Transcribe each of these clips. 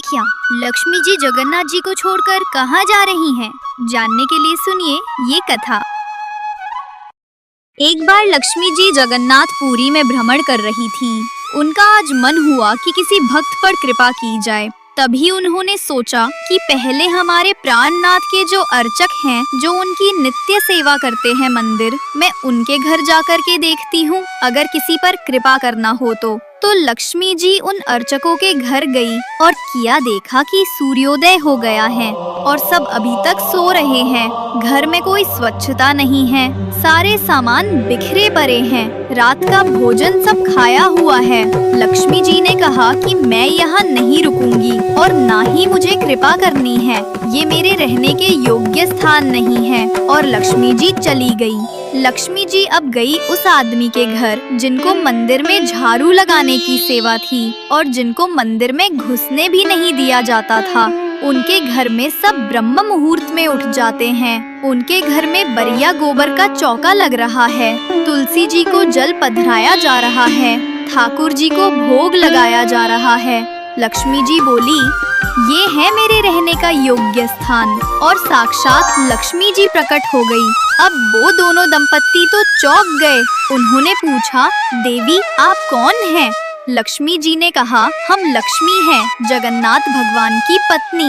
आँखियाँ। लक्ष्मी जी जगन्नाथ जी को छोड़कर कहाँ जा रही हैं? जानने के लिए सुनिए ये कथा। एक बार लक्ष्मी जी जगन्नाथपुरी में भ्रमण कर रही थी। उनका आज मन हुआ कि किसी भक्त पर कृपा की जाए। तभी उन्होंने सोचा कि पहले हमारे प्राणनाथ के जो अर्चक हैं, जो उनकी नित्य सेवा करते हैं मंदिर, मैं उनके घर जाकर के देखती हूँ, अगर किसी पर कृपा करना हो तो लक्ष्मी जी उन अर्चकों के घर गई और किया देखा कि सूर्योदय हो गया है और सब अभी तक सो रहे हैं। घर में कोई स्वच्छता नहीं है, सारे सामान बिखरे पड़े हैं, रात का भोजन सब खाया हुआ है। लक्ष्मी जी ने कहा कि मैं यहाँ नहीं रुकूंगी और ना ही मुझे कृपा करनी है, ये मेरे रहने के योग्य स्थान नहीं है, और लक्ष्मी जी चली गई। लक्ष्मी जी अब गई उस आदमी के घर जिनको मंदिर में झाड़ू लगाने की सेवा थी और जिनको मंदिर में घुसने भी नहीं दिया जाता था। उनके घर में सब ब्रह्म मुहूर्त में उठ जाते हैं। उनके घर में बरिया गोबर का चौका लग रहा है, तुलसी जी को जल पधराया जा रहा है, ठाकुर जी को भोग लगाया जा रहा है। लक्ष्मी जी बोली, ये है मेरे रहने का योग्य स्थान, और साक्षात लक्ष्मी जी प्रकट हो गई। अब वो दोनों दंपत्ति तो चौंक गए। उन्होंने पूछा, देवी आप कौन हैं? लक्ष्मी जी ने कहा, हम लक्ष्मी हैं, जगन्नाथ भगवान की पत्नी।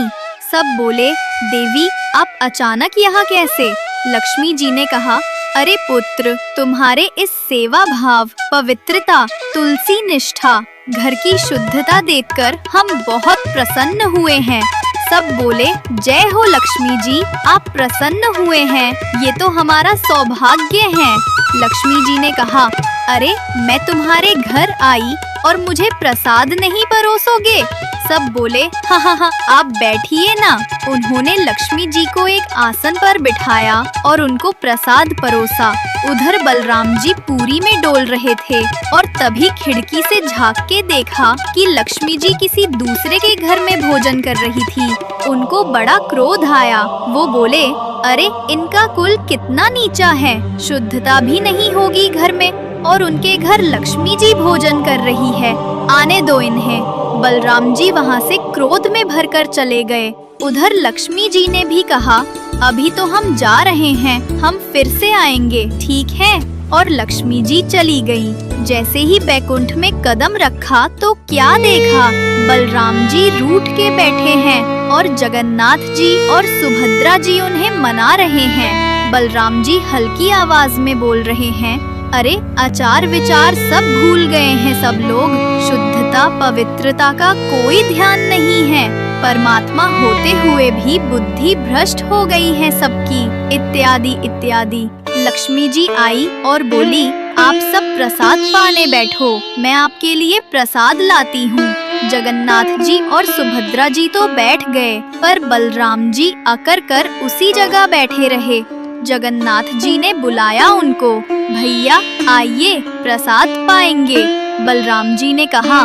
सब बोले, देवी आप अचानक यहाँ कैसे? लक्ष्मी जी ने कहा, अरे पुत्र, तुम्हारे इस सेवा भाव, पवित्रता, तुलसी निष्ठा, घर की शुद्धता देखकर हम बहुत प्रसन्न हुए हैं। सब बोले, जय हो लक्ष्मी जी, आप प्रसन्न हुए हैं, ये तो हमारा सौभाग्य है। लक्ष्मी जी ने कहा, अरे मैं तुम्हारे घर आई और मुझे प्रसाद नहीं परोसोगे? सब बोले, हाँ हाँ हाँ, आप बैठिए ना। उन्होंने लक्ष्मी जी को एक आसन पर बिठाया और उनको प्रसाद परोसा। उधर बलराम जी पूरी में डोल रहे थे और तभी खिड़की से झांक के देखा कि लक्ष्मी जी किसी दूसरे के घर में भोजन कर रही थी। उनको बड़ा क्रोध आया। वो बोले, अरे इनका कुल कितना नीचा है, शुद्धता भी नहीं होगी घर में, और उनके घर लक्ष्मी जी भोजन कर रही है, आने दो इन्हें। बलराम जी वहाँ से क्रोध में भरकर चले गए। उधर लक्ष्मी जी ने भी कहा, अभी तो हम जा रहे हैं, हम फिर से आएंगे, ठीक है? और लक्ष्मी जी चली गई। जैसे ही बैकुंठ में कदम रखा तो क्या देखा, बलराम जी रूठ के बैठे हैं और जगन्नाथ जी और सुभद्रा जी उन्हें मना रहे हैं। बलराम जी हल्की आवाज में बोल रहे हैं, अरे आचार विचार सब भूल गए हैं सब लोग, शुद्धता पवित्रता का कोई ध्यान नहीं है, परमात्मा होते हुए भी बुद्धि भ्रष्ट हो गई है सबकी, इत्यादि इत्यादि। लक्ष्मी जी आई और बोली, आप सब प्रसाद पाने बैठो, मैं आपके लिए प्रसाद लाती हूँ। जगन्नाथ जी और सुभद्रा जी तो बैठ गए, पर बलराम जी अकर कर उसी जगह बैठे रहे। जगन्नाथ जी ने बुलाया उनको, भैया आइए प्रसाद पाएंगे। बलराम जी ने कहा,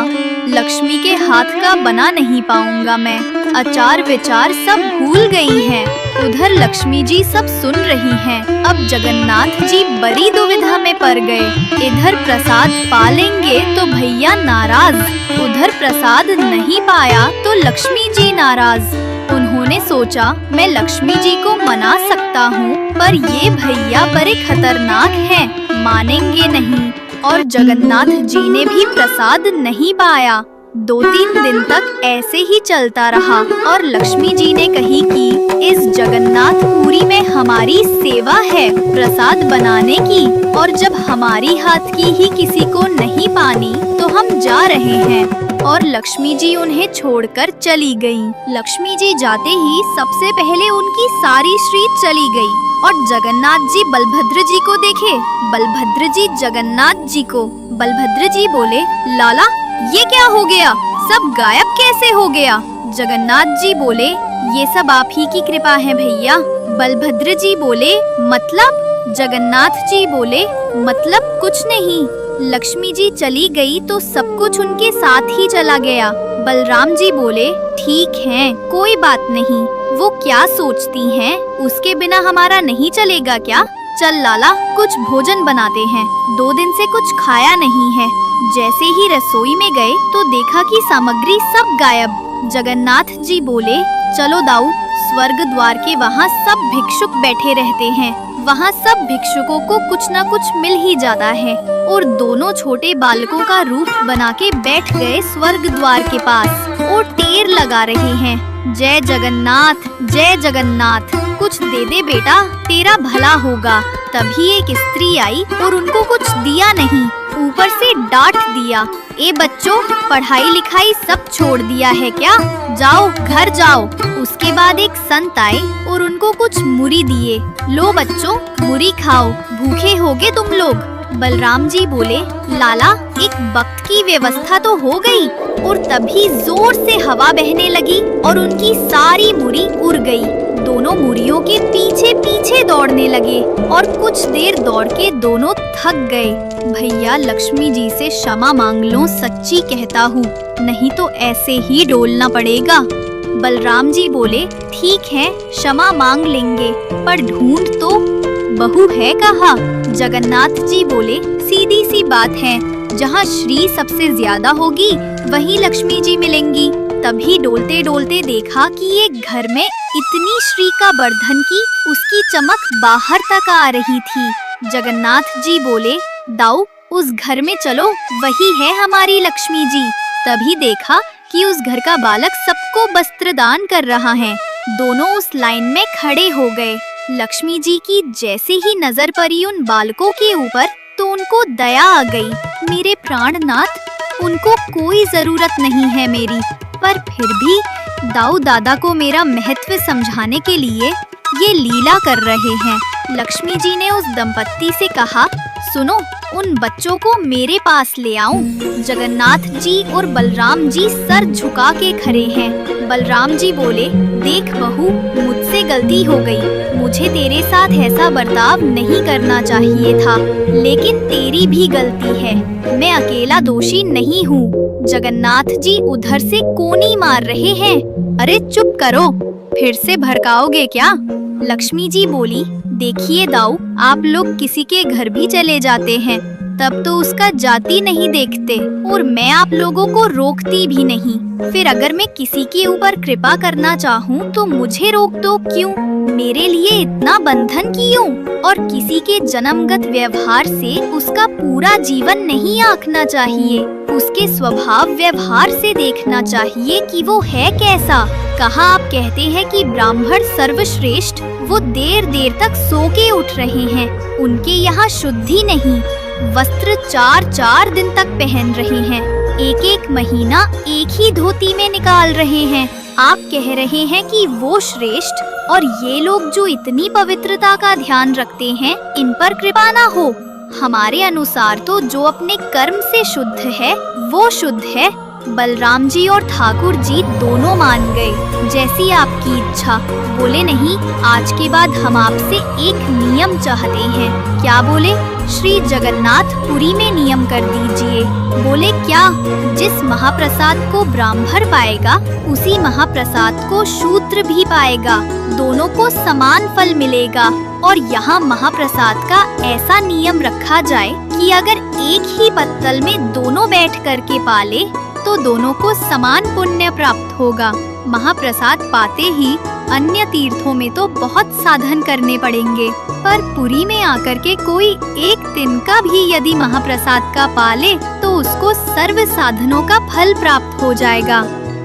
लक्ष्मी के हाथ का बना नहीं पाऊंगा मैं, आचार विचार सब भूल गई हैं। उधर लक्ष्मी जी सब सुन रही हैं। अब जगन्नाथ जी बड़ी दुविधा में पड़ गए, इधर प्रसाद पा लेंगे तो भैया नाराज, उधर प्रसाद नहीं पाया तो लक्ष्मी जी नाराज। उन्होंने सोचा, मैं लक्ष्मी जी को मना सकता हूँ, पर ये भैया बड़े खतरनाक हैं, मानेंगे नहीं। और जगन्नाथ जी ने भी प्रसाद नहीं पाया। 2-3 दिन तक ऐसे ही चलता रहा और लक्ष्मी जी ने कही कि इस जगन्नाथपुरी में हमारी सेवा है प्रसाद बनाने की, और जब हमारी हाथ की ही किसी को नहीं पानी तो हम जा रहे हैं। और लक्ष्मी जी उन्हें छोड़कर चली गईं। लक्ष्मी जी जाते ही सबसे पहले उनकी सारी श्री चली गई और जगन्नाथ जी बलभद्र जी को देखे, बलभद्र जी जगन्नाथ जी को। बलभद्र जी बोले, लाला ये क्या हो गया, सब गायब कैसे हो गया? जगन्नाथ जी बोले, ये सब आप ही की कृपा है भैया। बलभद्र जी बोले, मतलब? जगन्नाथ जी बोले, मतलब कुछ नहीं, लक्ष्मी जी चली गई तो सब कुछ उनके साथ ही चला गया। बलराम जी बोले, ठीक है, कोई बात नहीं, वो क्या सोचती हैं, उसके बिना हमारा नहीं चलेगा क्या? चल लाला कुछ भोजन बनाते हैं, 2 दिन से कुछ खाया नहीं है। जैसे ही रसोई में गए तो देखा कि सामग्री सब गायब। जगन्नाथ जी बोले, चलो दाऊ, स्वर्ग द्वार के वहाँ सब भिक्षुक बैठे रहते हैं, वहाँ सब भिक्षुकों को कुछ न कुछ मिल ही जाता है। और दोनों छोटे बालकों का रूप बना के बैठ गए स्वर्ग द्वार के पास और टेर लगा रहे हैं, जय जगन्नाथ, जय जगन्नाथ, कुछ दे दे बेटा, तेरा भला होगा। तभी एक स्त्री आई और उनको कुछ दिया नहीं, ऊपर से डांट दिया, ए बच्चों, पढ़ाई लिखाई सब छोड़ दिया है क्या? जाओ घर जाओ। उसके बाद एक संत आए और उनको कुछ मुरी दिए, लो बच्चों मुरी खाओ, भूखे होगे तुम लोग। बलराम जी बोले, लाला एक वक्त की व्यवस्था तो हो गई। और तभी जोर से हवा बहने लगी और उनकी सारी मुरी उड़ गई। दोनों मुरियों के पीछे पीछे दौड़ने लगे और कुछ देर दौड़ के दोनों थक गए। भैया लक्ष्मी जी से क्षमा मांग लो, सच्ची कहता हूँ, नहीं तो ऐसे ही डोलना पड़ेगा। बलराम जी बोले, ठीक है क्षमा मांग लेंगे, पर ढूंढ तो बहू है कहाँ? जगन्नाथ जी बोले, सीधी सी बात है, जहाँ श्री सबसे ज्यादा होगी वहीं लक्ष्मी जी मिलेंगी। तभी डोलते डोलते देखा कि एक घर में इतनी श्री का वर्धन की उसकी चमक बाहर तक आ रही थी। जगन्नाथ जी बोले, दाऊ उस घर में चलो, वही है हमारी लक्ष्मी जी। तभी देखा कि उस घर का बालक सबको वस्त्र दान कर रहा है। दोनों उस लाइन में खड़े हो गए। लक्ष्मी जी की जैसे ही नजर पड़ी उन बालकों के ऊपर तो उनको दया आ गई। मेरे प्राणनाथ, उनको कोई जरूरत नहीं है मेरी, पर फिर भी दाऊ दादा को मेरा महत्व समझाने के लिए ये लीला कर रहे हैं। लक्ष्मी जी ने उस दंपत्ति से कहा, सुनो, उन बच्चों को मेरे पास ले आऊं। जगन्नाथ जी और बलराम जी सर झुका के खड़े हैं। बलराम जी बोले, देख बहू, मुझसे गलती हो गई, मुझे तेरे साथ ऐसा बर्ताव नहीं करना चाहिए था, लेकिन तेरी भी गलती है, मैं अकेला दोषी नहीं हूँ। जगन्नाथ जी उधर से कोनी मार रहे हैं। अरे चुप करो, फिर से भड़काओगे क्या? लक्ष्मी जी बोली, देखिए दाऊ, आप लोग किसी के घर भी चले जाते हैं तब तो उसका जाति नहीं देखते, और मैं आप लोगों को रोकती भी नहीं। फिर अगर मैं किसी के ऊपर कृपा करना चाहूँ तो मुझे रोक दो क्यों? मेरे लिए इतना बंधन क्यों? और किसी के जन्मगत व्यवहार से उसका पूरा जीवन नहीं आंकना चाहिए, उसके स्वभाव व्यवहार से देखना चाहिए कि वो है कैसा। कहा आप कहते हैं कि ब्राह्मण सर्वश्रेष्ठ, वो देर देर तक सो के उठ रहे हैं, उनके यहाँ शुद्धि नहीं, वस्त्र 4-4 दिन तक पहन रहे हैं, एक एक महीना एक ही धोती में निकाल रहे हैं। आप कह रहे हैं कि वो श्रेष्ठ, और ये लोग जो इतनी पवित्रता का ध्यान रखते हैं, इन पर कृपा ना हो। हमारे अनुसार तो जो अपने कर्म से शुद्ध है वो शुद्ध है। बलराम जी और ठाकुर जी दोनों मान गए, जैसी आपकी इच्छा। बोले, नहीं, आज के बाद हम आपसे एक नियम चाहते हैं। क्या बोले? श्री जगन्नाथपुरी में नियम कर दीजिए। बोले, क्या? जिस महाप्रसाद को ब्राह्मण पाएगा उसी महाप्रसाद को शूद्र भी पाएगा, दोनों को समान फल मिलेगा। और यहाँ महाप्रसाद का ऐसा नियम रखा जाए कि अगर एक ही पत्तल में दोनों बैठ करके पाले तो दोनों को समान पुण्य प्राप्त होगा। महाप्रसाद पाते ही अन्य तीर्थों में तो बहुत साधन करने पड़ेंगे, पर पुरी में आकर के कोई एक दिन का भी यदि महाप्रसाद का पाले तो उसको सर्व साधनों का फल प्राप्त हो जाएगा।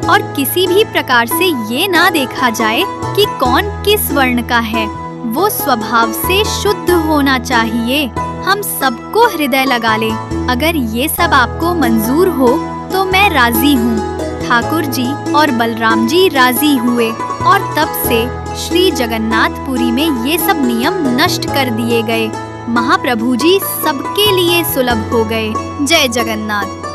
और किसी भी प्रकार से ये ना देखा जाए कि कौन किस वर्ण का है, वो स्वभाव से शुद्ध होना चाहिए। हम सबको हृदय लगा ले। अगर ये सब आपको मंजूर हो तो मैं राजी हूँ। ठाकुर जी और बलराम जी राजी हुए और तब से श्री जगन्नाथपुरी में ये सब नियम नष्ट कर दिए गए। महाप्रभु जी सबके लिए सुलभ हो गए। जय जगन्नाथ।